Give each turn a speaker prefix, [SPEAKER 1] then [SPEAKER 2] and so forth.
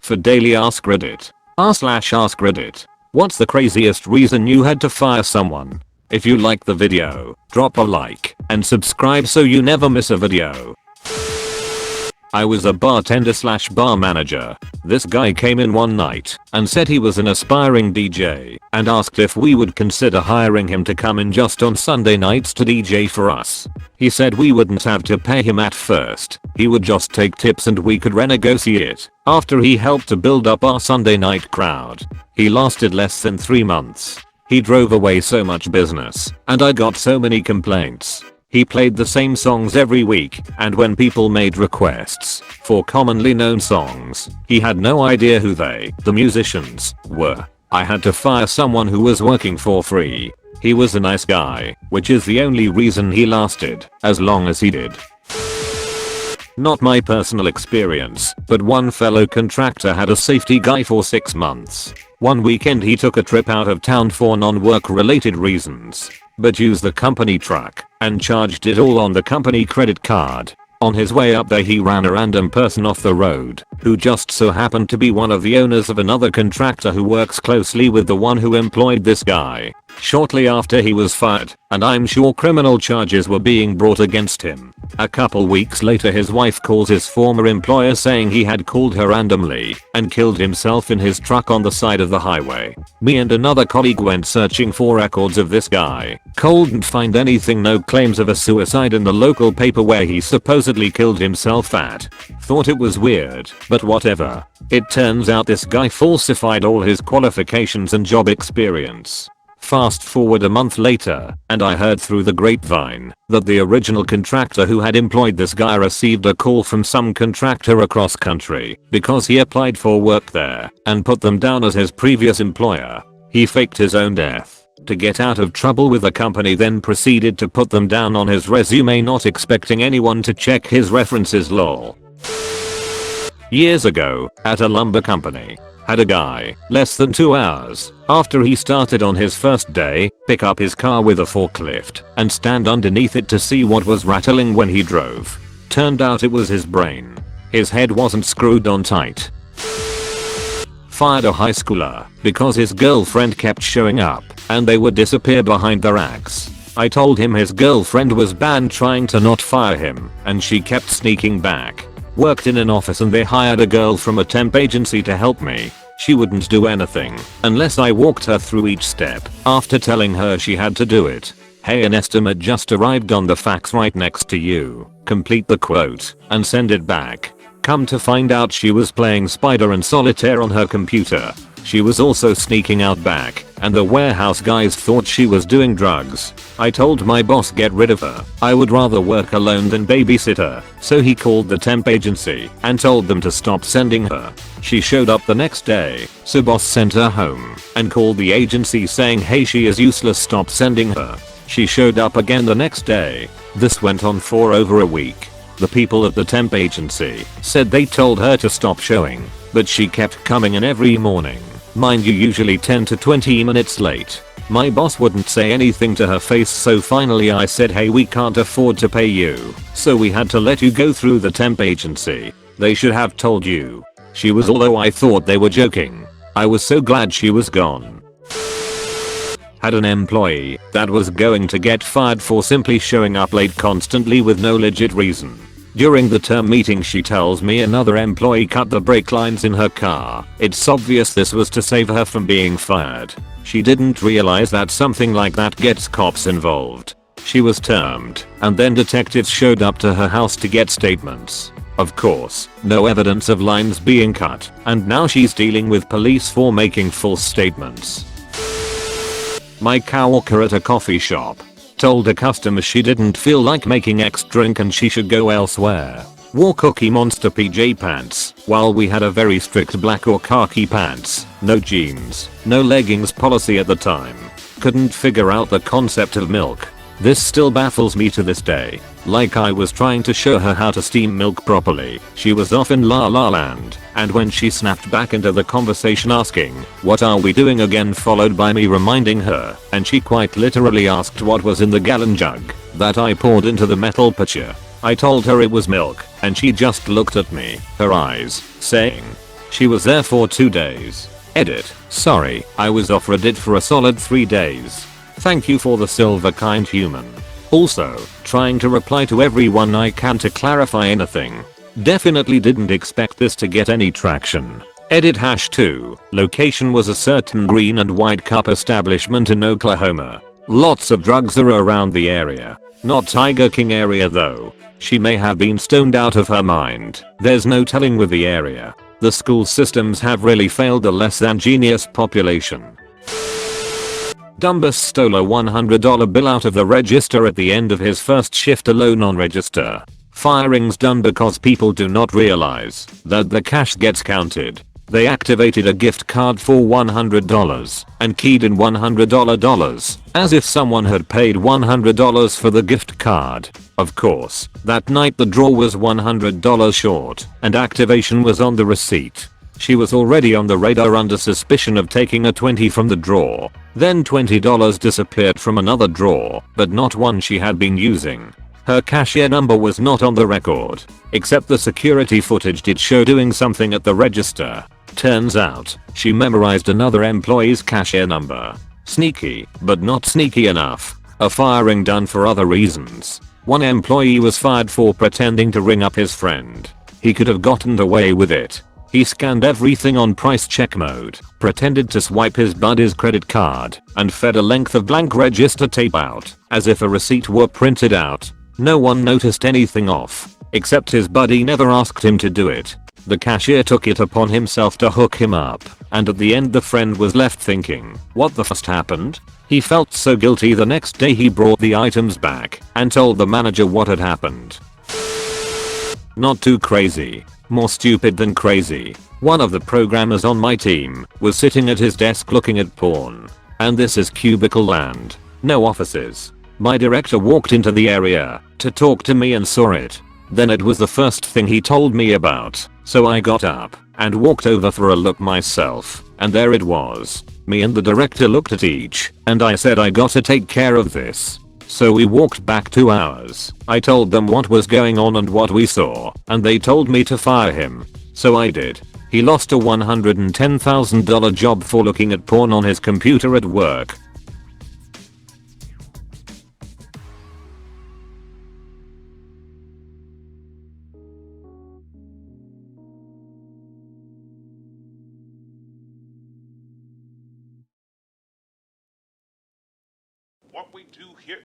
[SPEAKER 1] For daily Ask Reddit. r/ask Reddit. What's the craziest reason you had to fire someone? If you like the video, drop a like and subscribe so you never miss a video. I was a bartender/bar manager. This guy came in one night and said he was an aspiring DJ and asked if we would consider hiring him to come in just on Sunday nights to DJ for us. He said we wouldn't have to pay him at first, he would just take tips and we could renegotiate after he helped to build up our Sunday night crowd. He lasted less than 3 months. He drove away so much business and I got so many complaints. He played the same songs every week, and when people made requests for commonly known songs, he had no idea who the musicians, were. I had to fire someone who was working for free. He was a nice guy, which is the only reason he lasted as long as he did. Not my personal experience, but one fellow contractor had a safety guy for 6 months. One weekend he took a trip out of town for non-work related reasons, but used the company truck and charged it all on the company credit card. On his way up there he ran a random person off the road who just so happened to be one of the owners of another contractor who works closely with the one who employed this guy. Shortly after he was fired, and I'm sure criminal charges were being brought against him. A couple weeks later his wife calls his former employer saying he had called her randomly and killed himself in his truck on the side of the highway. Me and another colleague went searching for records of this guy. Couldn't find anything, no claims of a suicide in the local paper where he supposedly killed himself at. Thought it was weird, but whatever. It turns out this guy falsified all his qualifications and job experience. Fast forward a month later, and I heard through the grapevine that the original contractor who had employed this guy received a call from some contractor across country because he applied for work there and put them down as his previous employer. He faked his own death to get out of trouble with the company, then proceeded to put them down on his resume, not expecting anyone to check his references. Lol. Years ago, at a lumber company, had a guy, less than 2 hours after he started on his first day, pick up his car with a forklift and stand underneath it to see what was rattling when he drove. Turned out it was his brain. His head wasn't screwed on tight. Fired a high schooler because his girlfriend kept showing up and they would disappear behind the racks. I told him his girlfriend was banned trying to not fire him and she kept sneaking back. Worked in an office and they hired a girl from a temp agency to help me. She wouldn't do anything unless I walked her through each step after telling her she had to do it. Hey, an estimate just arrived on the fax right next to you. Complete the quote and send it back. Come to find out she was playing Spider and Solitaire on her computer. She was also sneaking out back, and the warehouse guys thought she was doing drugs. I told my boss get rid of her. I would rather work alone than babysit her. So he called the temp agency and told them to stop sending her. She showed up the next day, so boss sent her home and called the agency saying hey, she is useless, stop sending her. She showed up again the next day. This went on for over a week. The people at the temp agency said they told her to stop showing, but she kept coming in every morning. Mind you, usually 10 to 20 minutes late. My boss wouldn't say anything to her face, so finally I said hey, we can't afford to pay you, so we had to let you go through the temp agency. They should have told you. She was, although I thought they were joking. I was so glad she was gone. Had an employee that was going to get fired for simply showing up late constantly with no legit reason. During the term meeting she tells me another employee cut the brake lines in her car. It's obvious this was to save her from being fired. She didn't realize that something like that gets cops involved. She was termed, and then detectives showed up to her house to get statements. Of course, no evidence of lines being cut, and now she's dealing with police for making false statements. My coworker at a coffee shop told a customer she didn't feel like making X drink and she should go elsewhere. Wore Cookie Monster PJ pants while we had a very strict black or khaki pants, no jeans, no leggings policy at the time. Couldn't figure out the concept of milk. This still baffles me to this day. Like I was trying to show her how to steam milk properly. She was off in La La Land, and when she snapped back into the conversation asking, "What are we doing again?" followed by me reminding her, and she quite literally asked what was in the gallon jug that I poured into the metal pitcher. I told her it was milk, and she just looked at me, her eyes saying, She was there for 2 days. Edit. Sorry, I was off Reddit for a solid 3 days. Thank you for the silver kind human. Also, trying to reply to everyone I can to clarify anything. Definitely didn't expect this to get any traction. Edit #2. Location was a certain green and white cup establishment in Oklahoma. Lots of drugs are around the area. Not Tiger King area though. She may have been stoned out of her mind. There's no telling with the area. The school systems have really failed the less than genius population. Dumbus stole a $100 bill out of the register at the end of his first shift alone on register. Firing's done because people do not realize that the cash gets counted. They activated a gift card for $100 and keyed in $100 as if someone had paid $100 for the gift card. Of course, that night the drawer was $100 short and activation was on the receipt. She was already on the radar under suspicion of taking a 20 from the drawer. Then $20 disappeared from another drawer, but not one she had been using. Her cashier number was not on the record, except the security footage did show doing something at the register. Turns out, she memorized another employee's cashier number. Sneaky, but not sneaky enough. A firing done for other reasons. One employee was fired for pretending to ring up his friend. He could have gotten away with it. He scanned everything on price check mode, pretended to swipe his buddy's credit card, and fed a length of blank register tape out, as if a receipt were printed out. No one noticed anything off, except his buddy never asked him to do it. The cashier took it upon himself to hook him up, and at the end the friend was left thinking, what the fuck happened? He felt so guilty the next day he brought the items back and told the manager what had happened. Not too crazy. More stupid than crazy. One of the programmers on my team was sitting at his desk looking at porn. And this is cubicle land. No offices. My director walked into the area to talk to me and saw it. Then it was the first thing he told me about, so I got up and walked over for a look myself, and there it was. Me and the director looked at each, and I said I gotta take care of this. So we walked back 2 hours. I told them what was going on and what we saw, and they told me to fire him. So I did. He lost a $110,000 job for looking at porn on his computer at work.
[SPEAKER 2] What we do here